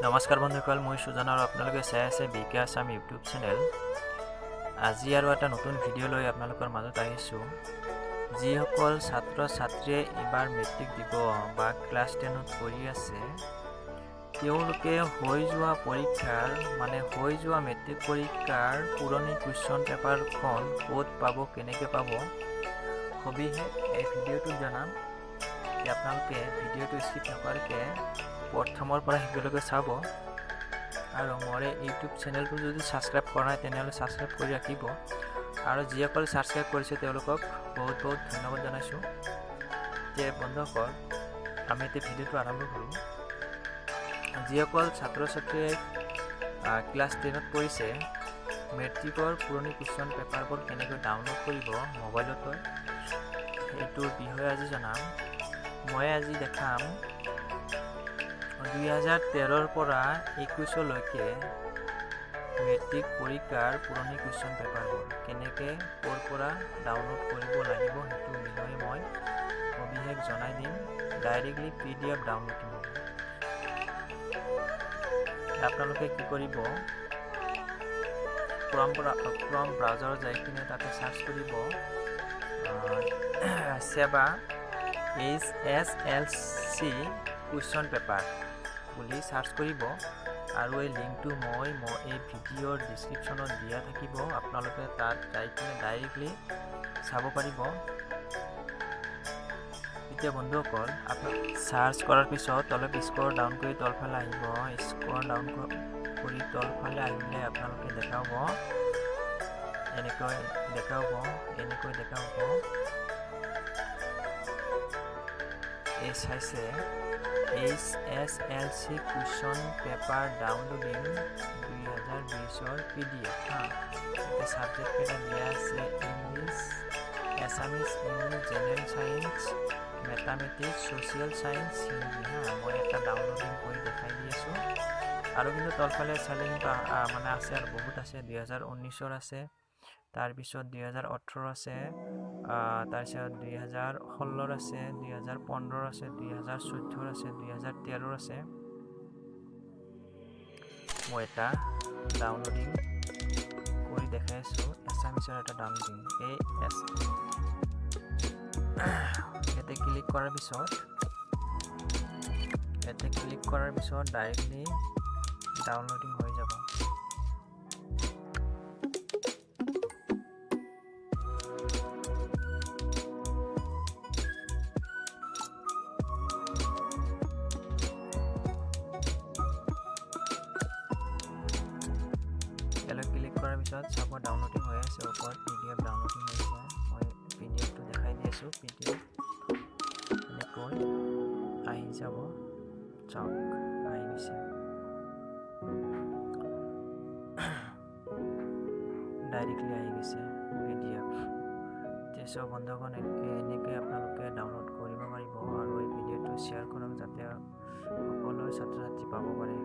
নমস্কাৰ বন্ধুসকল, মই সুজন আৰু আপোনালোকে চাই আছে বিকাশাম ইউটিউব চেনেল। আজি আৰু এটা নতুন ভিডিঅ' লৈ আপোনালোকৰ মাজত আহিছোঁ। যিসকল ছাত্ৰ ছাত্ৰীয়ে এইবাৰ মেট্ৰিক দিব বা ক্লাছ 10ত পঢ়ি আছে, তেওঁলোকে হৈ যোৱা মেট্ৰিক পৰীক্ষাৰ পুৰণি কুৱেশ্যন পেপাৰখন ক'ত পাব, কেনেকৈ পাব, সবিশেষ এই ভিডিঅ'টোত জনাম। আপোনালোকে ভিডিঅ'টো স্কিপ নকৰাকৈ প্ৰথমৰ পৰা শেষলৈকে চাব। আৰু মোৰ ইউটিউব চেনেলটো যদি ছাবস্ক্ৰাইব কৰা নাই তেনেহ'লে ছাবস্ক্ৰাইব কৰি ৰাখিব। আৰু যিসকলে ছাবস্ক্ৰাইব কৰিছে তেওঁলোকক বহুত বহুত ধন্যবাদ জনাইছোঁ। যে বন্ধুসকল, আমি এতিয়া ভিডিঅ'টো আৰম্ভ কৰোঁ। যিসকল ছাত্ৰ ছাত্ৰীয়ে ক্লাছ 10ত পঢ়িছে, মেট্ৰিকৰ পুৰণি কুৱেশ্যন পেপাৰবোৰ কেনেকৈ ডাউনলোড কৰিব মোবাইলত, সেইটোৰ বিষয়ে আজি জনাম। মই আজি দেখাম 2013ৰ পৰা 21লৈকে মেট্ৰিক পৰীক্ষাৰ পুৰণি কুৱেশ্যন পেপাৰবোৰ কেনেকৈ ক'ৰ পৰা ডাউনলোড কৰিব লাগিব সেইটোৰ বিষয়ে মই সবিশেষ জনাই দিম। ডাইৰেক্টলি PDF ডাউনলোডিং হ'ব। আপোনালোকে কি কৰিব, ক্ৰম ব্ৰাউজাৰত যাই কিনে তাতে চাৰ্চ কৰিব SEBA HSLC কুৱেশ্যন পেপাৰ বুলি চাৰ্চ কৰিব। আৰু এই লিংকটো মই এই ভিডিঅ'ৰ ডিছক্ৰিপশ্যনত দিয়া থাকিব। আপোনালোকে তাত যাই কিনে ডাইৰেক্টলি চাব পাৰিব। এতিয়া বন্ধুসকল, আপোনাক চাৰ্চ কৰাৰ পিছত অলপ স্ক্ৰল ডাউন কৰি তলফালে আহিব। স্ক্ৰল ডাউন কৰি তলফালে আহিলে আপোনালোকে দেখাব, এনেকৈ দেখাব এই চাইছে HSLC কুৱেশ্যন পেপাৰ ডাউনলোডিং 2020ৰ PDF। এতিয়া ছাবজেক্ট কেইটা দিয়া আছে English, Assamese, English, general science, mathematics, social science, Hindi. মই এটা ডাউনলোডিং কৰি দেখাই দি আছোঁ। আৰু কিন্তু তলফালে চালে কিন্তু আছে আৰু বহুত আছে। 2019ৰ আছে, তাৰপিছত 2018 আছে, তাৰপিছত 2016ৰ আছে, 2015ৰ আছে, 2014ৰ আছে, 2013ৰ আছে। মই এটা ডাউনলোডিং কৰি দেখাই আছোঁ। এছামিছৰ এটা ডাউনলোডিং। ইয়াতে ক্লিক কৰাৰ পিছত ডাইৰেক্টলি ডাউনলোডিং হৈ যাব। ক্লিক কৰাৰ পিছত চাব ডাউনলোডিং হৈ আছে। ওপৰত PDF ডাউনলোডিং হৈ আছে। মই PDFটো দেখাই দি আছোঁ। PDF এনেকৈ আহি যাব। চাওক, আহি গৈছে। ডাইৰেক্টলি আহি গৈছে PDF। চব বন্ধুসকল, এনেকৈ আপোনালোকে ডাউনলোড কৰিব পাৰিব। আৰু এই ভিডিঅ'টো শ্বেয়াৰ কৰক যাতে সকলো ছাত্ৰ ছাত্ৰী পাব পাৰে।